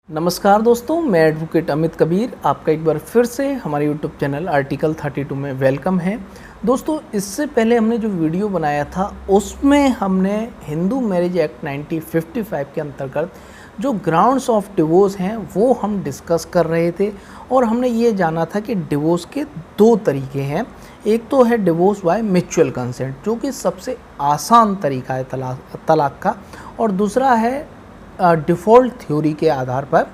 नमस्कार दोस्तों, मैं एडवोकेट अमित कबीर आपका एक बार फिर से हमारे यूट्यूब चैनल आर्टिकल 32 में वेलकम है। दोस्तों, इससे पहले हमने जो वीडियो बनाया था उसमें हमने हिंदू मैरिज एक्ट 1955 के अंतर्गत जो ग्राउंड्स ऑफ डिवोर्स हैं वो हम डिस्कस कर रहे थे और हमने ये जाना था कि डिवोर्स के दो तरीके हैं। एक तो है डिवोर्स बाय म्यूचुअल कंसेंट जो कि सबसे आसान तरीका है तलाक का, और दूसरा है डिफ़ॉल्ट थ्योरी के आधार पर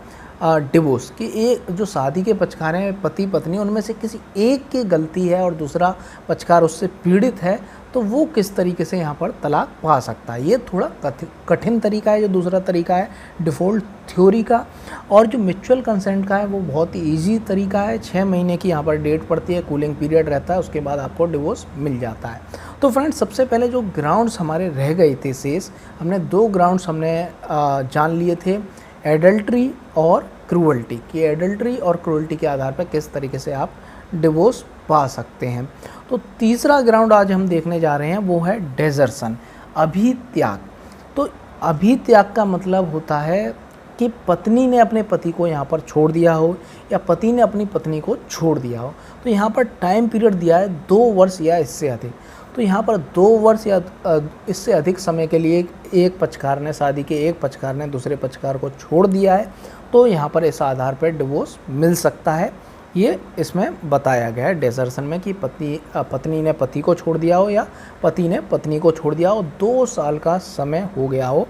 डिवोर्स कि एक जो शादी के पक्षकार हैं पति पत्नी, उनमें से किसी एक की गलती है और दूसरा पक्षकार उससे पीड़ित है तो वो किस तरीके से यहाँ पर तलाक पा सकता है। ये थोड़ा कठिन तरीका है जो दूसरा तरीका है डिफ़ॉल्ट थ्योरी का, और जो म्यूचुअल कंसेंट का है वो बहुत ही ईजी तरीका है। 6 महीने की यहाँ पर डेट पड़ती है, कूलिंग पीरियड रहता है, उसके बाद आपको डिवोर्स मिल जाता है। तो फ्रेंड्स, सबसे पहले जो ग्राउंड्स हमारे रह गए थे शेष, हमने दो ग्राउंड्स जान लिए थे, एडल्ट्री और क्रूअल्टी, कि एडल्ट्री और क्रूअल्टी के आधार पर किस तरीके से आप डिवोर्स पा सकते हैं। तो तीसरा ग्राउंड आज हम देखने जा रहे हैं वो है डेजर्सन, अभित्याग। तो अभित्याग का मतलब होता है कि पत्नी ने अपने पति को यहाँ पर छोड़ दिया हो या पति ने अपनी पत्नी को छोड़ दिया हो। तो यहाँ पर टाइम पीरियड दिया है 2 वर्ष या इससे अधिक। तो यहाँ पर 2 वर्ष या इससे अधिक समय के लिए एक पक्षकार ने, शादी के एक पक्षकार ने दूसरे पक्षकार को छोड़ दिया है, तो यहाँ पर इस आधार पर डिवोर्स मिल सकता है। ये इसमें बताया गया है डेजर्सन में कि पत्नी ने पति को छोड़ दिया हो या पति ने पत्नी को छोड़ दिया हो, 2 साल का समय हो गया हो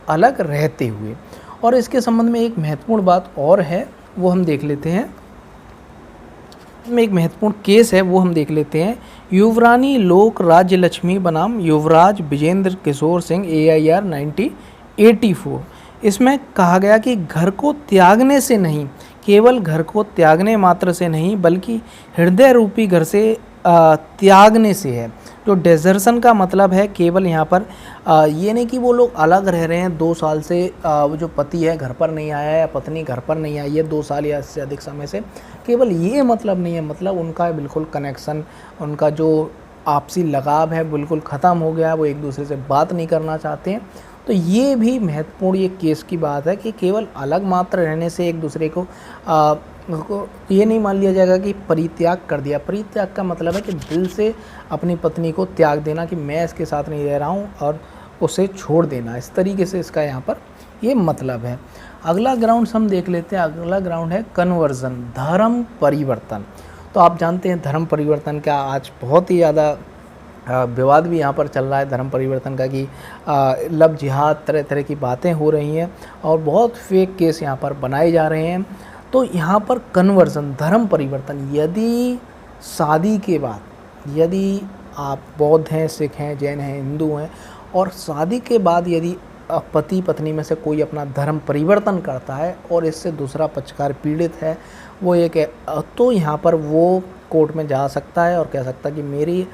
अलग रहते हुए। और इसके संबंध में एक महत्वपूर्ण बात और है, वो हम देख लेते हैं। एक महत्वपूर्ण केस है वो हम देख लेते हैं। युवरानी लोक राज्य लक्ष्मी बनाम युवराज विजेंद्र किशोर सिंह AIR 1984। इसमें कहा गया कि घर को त्यागने से नहीं, केवल घर को त्यागने मात्र से नहीं बल्कि हृदय रूपी घर से त्यागने से है। जो डेजर्सन का मतलब है केवल यहाँ पर ये नहीं कि वो लोग अलग रह रहे हैं 2 साल से, वो जो पति है घर पर नहीं आया या पत्नी घर पर नहीं आई है 2 साल या इससे अधिक समय से, केवल ये मतलब नहीं है। मतलब उनका बिल्कुल कनेक्शन, उनका जो आपसी लगाव है बिल्कुल ख़त्म हो गया, वो एक दूसरे से बात नहीं करना चाहते हैं। तो ये भी महत्वपूर्ण ये केस की बात है कि केवल अलग मात्र रहने से एक दूसरे को ये नहीं मान लिया जाएगा कि परित्याग कर दिया। परित्याग का मतलब है कि दिल से अपनी पत्नी को त्याग देना कि मैं इसके साथ नहीं रह रहा हूँ और उसे छोड़ देना, इस तरीके से इसका यहाँ पर ये मतलब है। अगला ग्राउंड हम देख लेते हैं। अगला ग्राउंड है कन्वर्जन, धर्म परिवर्तन। तो आप जानते हैं धर्म परिवर्तन का आज बहुत ही ज़्यादा विवाद भी यहाँ पर चल रहा है धर्म परिवर्तन का, कि लव जिहाद तरह तरह की बातें हो रही हैं और बहुत फेक केस यहाँ पर बनाए जा रहे हैं। तो यहाँ पर कन्वर्जन, धर्म परिवर्तन, यदि शादी के बाद, यदि आप बौद्ध हैं, सिख हैं, जैन हैं, हिंदू हैं, और शादी के बाद यदि पति पत्नी में से कोई अपना धर्म परिवर्तन करता है और इससे दूसरा पक्षकार पीड़ित है, वो एक तो यहाँ पर वो कोर्ट में जा सकता है और कह सकता है कि मेरी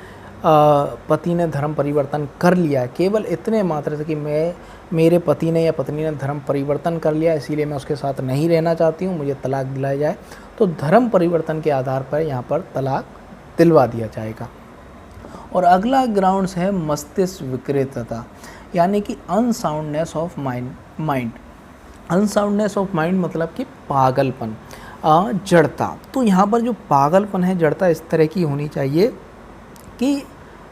पति ने धर्म परिवर्तन कर लिया है, केवल इतने मात्र से कि मेरे पति ने या पत्नी ने धर्म परिवर्तन कर लिया, इसीलिए मैं उसके साथ नहीं रहना चाहती हूँ, मुझे तलाक दिलाया जाए। तो धर्म परिवर्तन के आधार पर यहाँ पर तलाक दिलवा दिया जाएगा। और अगला ग्राउंड्स है मस्तिष्क विकृतता, यानी कि unsoundness of mind. Unsoundness of mind मतलब कि पागलपन, जड़ता। तो यहाँ पर जो पागलपन है, जड़ता इस तरह की होनी चाहिए कि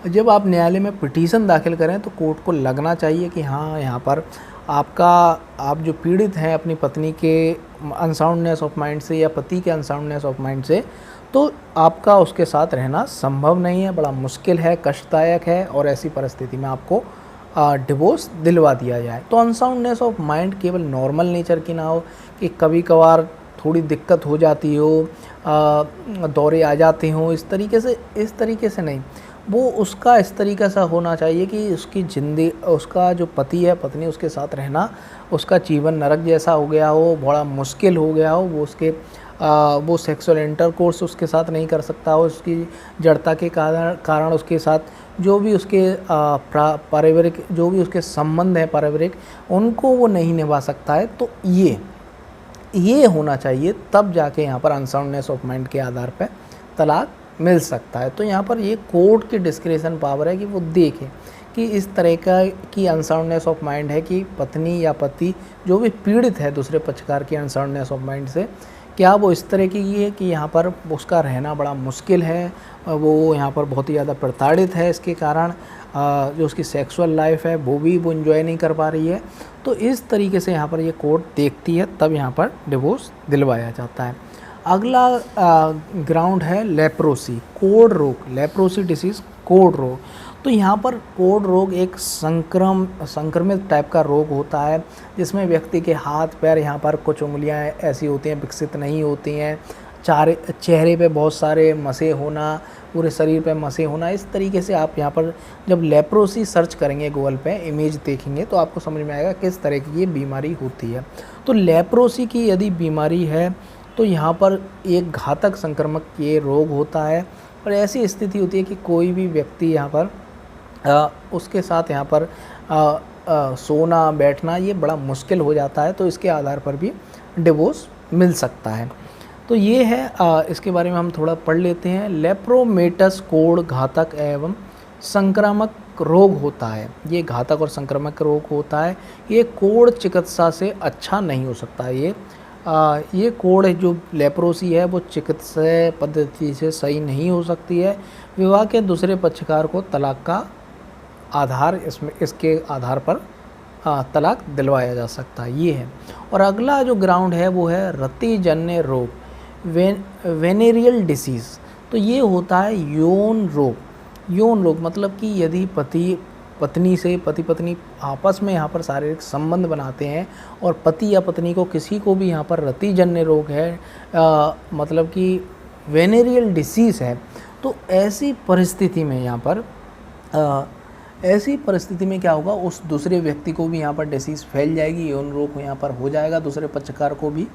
जब आप न्यायालय में पिटीशन दाखिल करें तो कोर्ट को लगना चाहिए कि हाँ, यहाँ पर आप जो पीड़ित हैं अपनी पत्नी के अनसाउंडनेस ऑफ माइंड से या पति के अनसाउंडनेस ऑफ माइंड से, तो आपका उसके साथ रहना संभव नहीं है, बड़ा मुश्किल है, कष्टदायक है, और ऐसी परिस्थिति में आपको डिवोर्स दिलवा दिया जाए। तो अनसाउंडनेस ऑफ माइंड केवल नॉर्मल नेचर की ना हो कि कभी कभार थोड़ी दिक्कत हो जाती हो, दौरे आ जाते हों, इस तरीके से नहीं, वो उसका इस तरीके से होना चाहिए कि उसकी जिंदगी, उसका जो पति है पत्नी, उसके साथ रहना उसका जीवन नरक जैसा हो गया हो, बड़ा मुश्किल हो गया हो, वो सेक्सुअल इंटरकोर्स उसके साथ नहीं कर सकता हो, उसकी जड़ता के कारण उसके साथ जो भी उसके पारिवारिक जो भी उसके संबंध हैं पारिवारिक, उनको वो नहीं निभा सकता है। तो ये होना चाहिए, तब जाके यहाँ पर अनसाउंडनेस ऑफ माइंड के आधार पर तलाक मिल सकता है। तो यहाँ पर ये कोर्ट की डिस्क्रिशन पावर है कि वो देखें कि इस तरह का की अनसाउंडनेस ऑफ माइंड है कि पत्नी या पति जो भी पीड़ित है दूसरे पक्षकार की अनसाउंडनेस ऑफ माइंड से, क्या वो इस तरह की है कि यहाँ पर उसका रहना बड़ा मुश्किल है, वो यहाँ पर बहुत ही ज़्यादा प्रताड़ित है, इसके कारण जो उसकी सेक्सुअल लाइफ है वो भी वो इन्जॉय नहीं कर पा रही है। तो इस तरीके से यहाँ पर ये कोर्ट देखती है, तब यहाँ पर डिवोर्स दिलवाया जाता है। अगला ग्राउंड है लेप्रोसी, कोढ़ रोग, लेप्रोसी डिसीज़ कोढ़ रोग। तो यहाँ पर कोढ़ रोग एक संक्रमित टाइप का रोग होता है, जिसमें व्यक्ति के हाथ पैर, यहाँ पर कुछ उंगलियाँ ऐसी होती हैं विकसित नहीं होती हैं, चेहरे पे बहुत सारे मसे होना, पूरे शरीर पे मसे होना। इस तरीके से आप यहाँ पर जब लेप्रोसी सर्च करेंगे गूगल पे, इमेज देखेंगे, तो आपको समझ में आएगा किस तरह की ये बीमारी होती है। तो लेप्रोसी की यदि बीमारी है तो यहाँ पर एक घातक संक्रामक ये रोग होता है, और ऐसी स्थिति होती है कि कोई भी व्यक्ति यहाँ पर उसके साथ यहाँ पर सोना बैठना ये बड़ा मुश्किल हो जाता है, तो इसके आधार पर भी डिवोर्स मिल सकता है। तो ये है, इसके बारे में हम थोड़ा पढ़ लेते हैं। लेप्रोमेटस कोढ़ घातक एवं संक्रामक रोग होता है, ये घातक और संक्रामक रोग होता है। ये कोढ़ चिकित्सा से अच्छा नहीं हो सकता है। ये कोढ़ जो लेप्रोसी है वो चिकित्सा पद्धति से सही नहीं हो सकती है। विवाह के दूसरे पक्षकार को तलाक का आधार इसके आधार पर तलाक दिलवाया जा सकता है, ये है। और अगला जो ग्राउंड है वो है रतिजन्य रोग, वेनेरियल डिसीज़। तो ये होता है यौन रोग। यौन रोग मतलब कि यदि पति पत्नी आपस में यहाँ पर शारीरिक संबंध बनाते हैं और पति या पत्नी को किसी को भी यहाँ पर रतिजन्य रोग है, मतलब कि वेनेरियल डिसीज़ है, तो ऐसी परिस्थिति में यहाँ पर ऐसी परिस्थिति में क्या होगा, उस दूसरे व्यक्ति को भी यहाँ पर डिसीज़ फैल जाएगी, यौन रोग यहाँ पर हो जाएगा दूसरे पक्षकार को भी।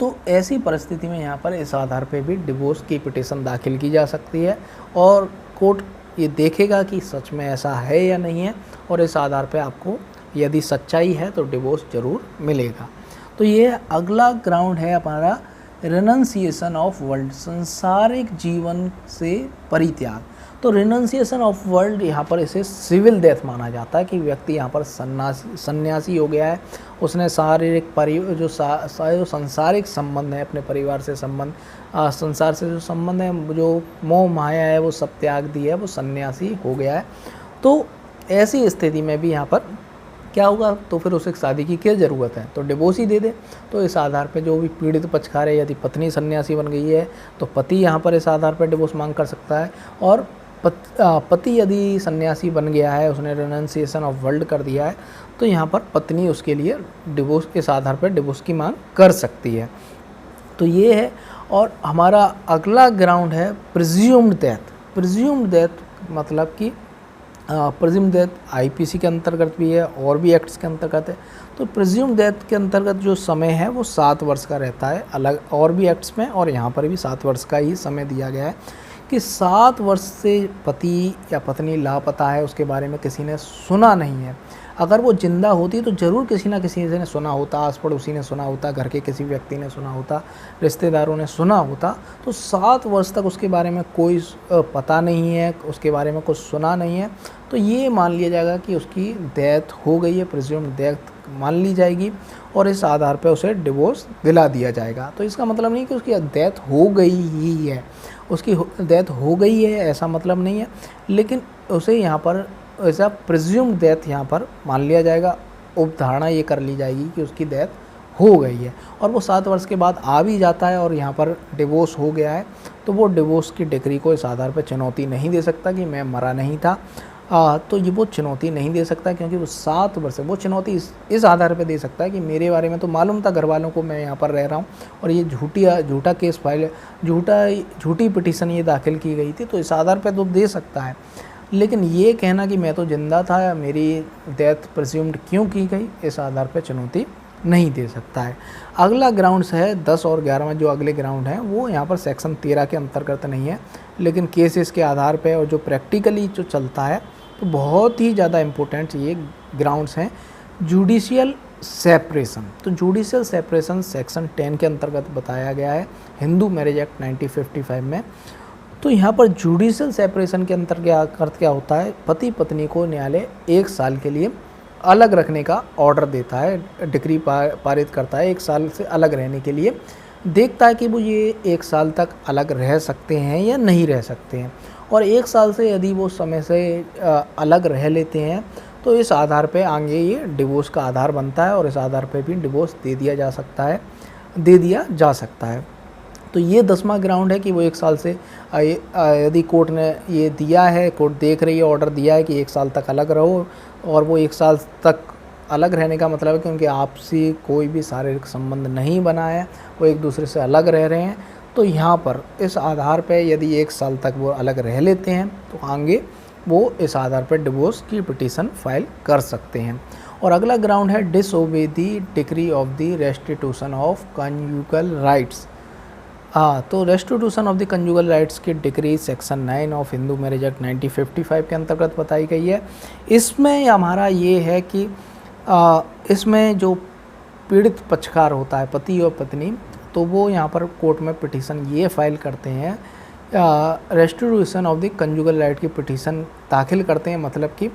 तो ऐसी परिस्थिति में यहाँ पर इस आधार पे भी डिवोर्स की पिटीशन दाखिल की जा सकती है, और कोर्ट ये देखेगा कि सच में ऐसा है या नहीं है, और इस आधार पे आपको यदि सच्चाई है तो डिवोर्स ज़रूर मिलेगा। तो ये अगला ग्राउंड है हमारा रिनंसिएशन ऑफ वर्ल्ड, संसारिक जीवन से परित्याग। तो रिनंसिएशन ऑफ वर्ल्ड यहाँ पर इसे सिविल डेथ माना जाता है कि व्यक्ति यहाँ पर सन्यासी हो गया है, उसने शारीरिक जो संसारिक संबंध है, अपने परिवार से संबंध, संसार से जो संबंध है, जो मोह माया है, वो सब त्याग दिया है, वो सन्यासी हो गया है। तो ऐसी स्थिति में भी यहाँ पर क्या होगा, तो फिर उसे शादी की क्या ज़रूरत है, तो डिवोर्स ही दे दे। तो इस आधार पे जो भी पीड़ित पक्षकार है, यदि पत्नी सन्यासी बन गई है तो पति यहाँ पर इस आधार पर डिवोर्स मांग कर सकता है, और पति यदि सन्यासी बन गया है, उसने रिनंसिएशन ऑफ वर्ल्ड कर दिया है, तो यहाँ पर पत्नी उसके लिए डिवोर्स इस आधार पर डिवोर्स की मांग कर सकती है। तो ये है। और हमारा अगला ग्राउंड है प्रिज्यूम्ड डेथ। प्रिज्यूम्ड डेथ मतलब कि प्रिज्यूम्ड डेथ आईपीसी के अंतर्गत भी है और भी एक्ट्स के अंतर्गत है। तो प्रिज्यूम्ड डेथ के अंतर्गत जो समय है वो 7 वर्ष का रहता है, अलग और भी एक्ट्स में, और यहाँ पर भी 7 वर्ष का ही समय दिया गया है कि 7 वर्ष से पति या पत्नी लापता है, उसके बारे में किसी ने सुना नहीं है। अगर वो जिंदा होती तो ज़रूर किसी ना किसी ने सुना होता, आस पड़ोसी ने सुना होता, घर के किसी व्यक्ति ने सुना होता, रिश्तेदारों ने सुना होता। तो 7 वर्ष तक उसके बारे में कोई पता नहीं है, उसके बारे में कुछ सुना नहीं है, तो ये मान लिया जाएगा कि उसकी डेथ हो गई है, प्रिज्यूम्ड डेथ मान ली जाएगी, और इस आधार पर उसे डिवोर्स दिला दिया जाएगा। तो इसका मतलब नहीं कि उसकी डेथ हो गई ही है, उसकी डेथ हो गई है ऐसा मतलब नहीं है, लेकिन उसे यहाँ पर ऐसा प्रिज्यूम्ड डेथ यहाँ पर मान लिया जाएगा। उपधारणा ये कर ली जाएगी कि उसकी डेथ हो गई है, और वो 7 वर्ष के बाद आ भी जाता है और यहाँ पर डिवोर्स हो गया है, तो वो डिवोर्स की डिक्री को इस आधार पर चुनौती नहीं दे सकता कि मैं मरा नहीं था। तो ये वो चुनौती नहीं दे सकता, क्योंकि वो 7 वर्ष वो चुनौती इस आधार पे दे सकता है कि मेरे बारे में तो मालूम था घर वालों को मैं यहाँ पर रह रहा हूँ, और ये झूठा केस फाइल, झूठी पिटीशन ये दाखिल की गई थी, तो इस आधार पे तो दे सकता है। लेकिन ये कहना कि मैं तो जिंदा था या मेरी डेथ प्रिज्यूम्ड क्यों की गई, इस आधार पे चुनौती नहीं दे सकता है। अगला ग्राउंड्स है 10 और 11 में, जो अगले ग्राउंड हैं वो यहाँ पर सेक्शन 13 के अंतर्गत नहीं है, लेकिन केसेस के आधार पे और जो प्रैक्टिकली जो चलता है, तो बहुत ही ज़्यादा इम्पोर्टेंट ये ग्राउंड्स हैं। जुडिशियल सेपरेशन, तो जुडिशियल सेपरेशन सेक्शन 10 के अंतर्गत बताया गया है हिंदू मैरिज एक्ट 1955 में। तो यहाँ पर जुडिशल सेपरेशन के अंतर्गत क्या होता है, पति पत्नी को न्यायालय 1 साल के लिए अलग रखने का ऑर्डर देता है, डिक्री पारित करता है 1 साल से अलग रहने के लिए, देखता है कि वो ये 1 साल तक अलग रह सकते हैं या नहीं रह सकते हैं। और 1 साल से यदि वो समय से अलग रह लेते हैं तो इस आधार पे आगे ये डिवोर्स का आधार बनता है और इस आधार पे भी डिवोर्स दे दिया जा सकता है। तो ये 10वां ग्राउंड है कि वो 1 साल से यदि कोर्ट ने ये दिया है, कोर्ट देख रही है, ऑर्डर दिया है कि 1 साल तक अलग रहो, और वो 1 साल तक अलग रहने का मतलब है कि उनके आपसी कोई भी शारीरिक संबंध नहीं बना है, वो एक दूसरे से अलग रह रहे हैं, तो यहाँ पर इस आधार पे यदि 1 साल तक वो अलग रह लेते हैं तो आगे वो इस आधार पर डिवोर्स की पिटीशन फाइल कर सकते हैं। और अगला ग्राउंड है disobey the decree of the restitution of conjugal rights. तो restitution of the conjugal rights की decree section 9 of Hindu marriage act 1955 के अंतर्गत बताई गई है। इसमें हमारा ये है कि इसमें जो पीड़ित पक्षकार होता है, पति और पत्नी, तो वो यहाँ पर कोर्ट में पिटीशन ये फाइल करते हैं, restitution of the conjugal right की पिटीशन दाखिल करते हैं, मतलब कि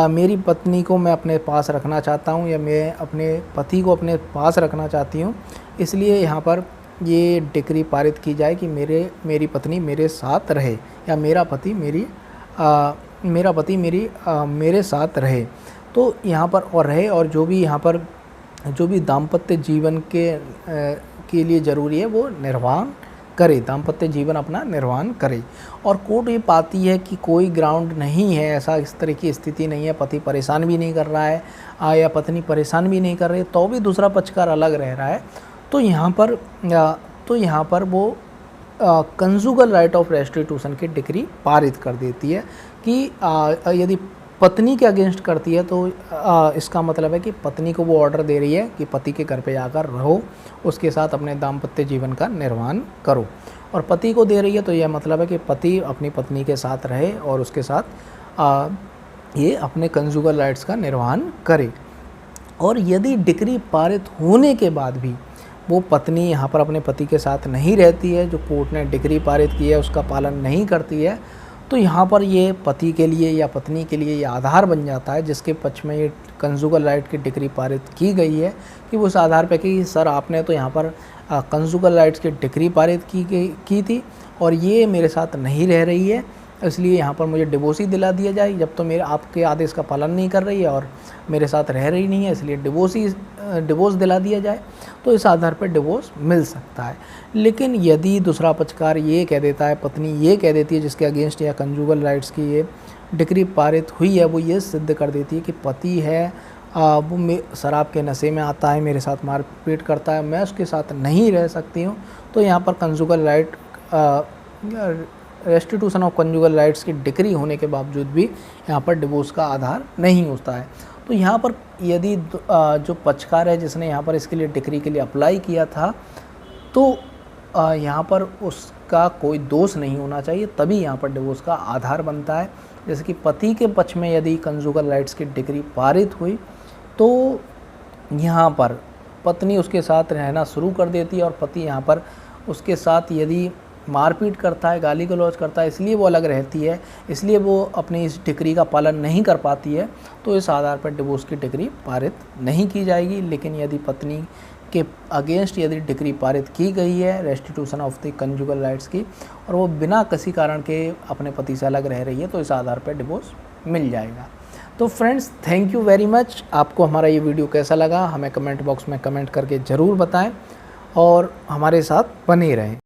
मेरी पत्नी को मैं अपने पास रखना चाहता हूँ या मैं अपने पति को अपने पास रखना चाहती हूँ, इसलिए यहाँ पर ये डिक्री पारित की जाए कि मेरी पत्नी मेरे साथ रहे या मेरा पति मेरे साथ रहे। तो यहाँ पर और रहे, और जो भी यहाँ पर जो भी दाम्पत्य जीवन के लिए ज़रूरी है वो निर्वाह करे, दाम्पत्य जीवन अपना निर्वाह करे। और कोर्ट ये पाती है कि कोई ग्राउंड नहीं है, ऐसा इस तरह की स्थिति नहीं है, पति परेशान भी नहीं कर रहा है या पत्नी परेशान भी नहीं कर रही, तो भी दूसरा पक्षकार अलग रह रहा है, तो यहाँ पर वो कंजुगल राइट ऑफ रेस्टिट्यूशन की डिक्री पारित कर देती है कि यदि पत्नी के अगेंस्ट करती है तो इसका मतलब है कि पत्नी को वो ऑर्डर दे रही है कि पति के घर पे जाकर रहो, उसके साथ अपने दाम्पत्य जीवन का निर्वाह करो, और पति को दे रही है तो यह मतलब है कि पति अपनी पत्नी के साथ रहे और उसके साथ ये अपने कंजुगल राइट्स का निर्वाह करे। और यदि डिक्री पारित होने के बाद भी वो पत्नी यहाँ पर अपने पति के साथ नहीं रहती है, जो कोर्ट ने डिक्री पारित की है उसका पालन नहीं करती है, तो यहाँ पर ये पति के लिए या पत्नी के लिए ये आधार बन जाता है जिसके पक्ष में ये कंजुगल राइट की डिक्री पारित की गई है कि वो उस आधार पर कि सर आपने तो यहाँ पर कंजुगल राइट्स की डिक्री पारित की थी और ये मेरे साथ नहीं रह रही है, इसलिए यहाँ पर मुझे डिवोर्स ही दिला दिया जाए, जब तो मेरे आपके आदेश का पालन नहीं कर रही है और मेरे साथ रह रही नहीं है, इसलिए डिवोर्स दिला दिया जाए, तो इस आधार पर डिवोर्स मिल सकता है। लेकिन यदि दूसरा पक्षकार ये कह देता है, पत्नी ये कह देती है जिसके अगेंस्ट या कंजुगल राइट्स की ये डिक्री पारित हुई है, वो ये सिद्ध कर देती है कि पति है वो शराब के नशे में आता है, मेरे साथ मारपीट करता है, मैं उसके साथ नहीं रह सकती हूँ, तो यहाँ पर conjugal right restitution of conjugal rights की डिक्री होने के बावजूद भी यहाँ पर डिवोर्स का आधार नहीं होता है। तो यहाँ पर यदि जो पक्षकार है जिसने यहाँ पर इसके लिए डिक्री के लिए अप्लाई किया था, तो यहाँ पर उसका कोई दोष नहीं होना चाहिए, तभी यहाँ पर डिवोर्स का आधार बनता है। जैसे कि पति के पक्ष में यदि कंजुगल राइट्स की डिक्री पारित हुई तो यहाँ पर पत्नी उसके साथ रहना शुरू कर देती है और पति यहाँ पर उसके साथ यदि मारपीट करता है, गाली गलौज करता है, इसलिए वो अलग रहती है, इसलिए वो अपनी इस डिक्री का पालन नहीं कर पाती है, तो इस आधार पर डिवोर्स की डिक्री पारित नहीं की जाएगी। लेकिन यदि पत्नी के अगेंस्ट यदि डिक्री पारित की गई है restitution of the conjugal rights की और वो बिना किसी कारण के अपने पति से अलग रह रही है, तो इस आधार पर डिवोर्स मिल जाएगा। तो friends, thank you very much. आपको हमारा ये वीडियो कैसा लगा हमें कमेंट बॉक्स में कमेंट करके ज़रूर बताएं और हमारे साथ बने रहें।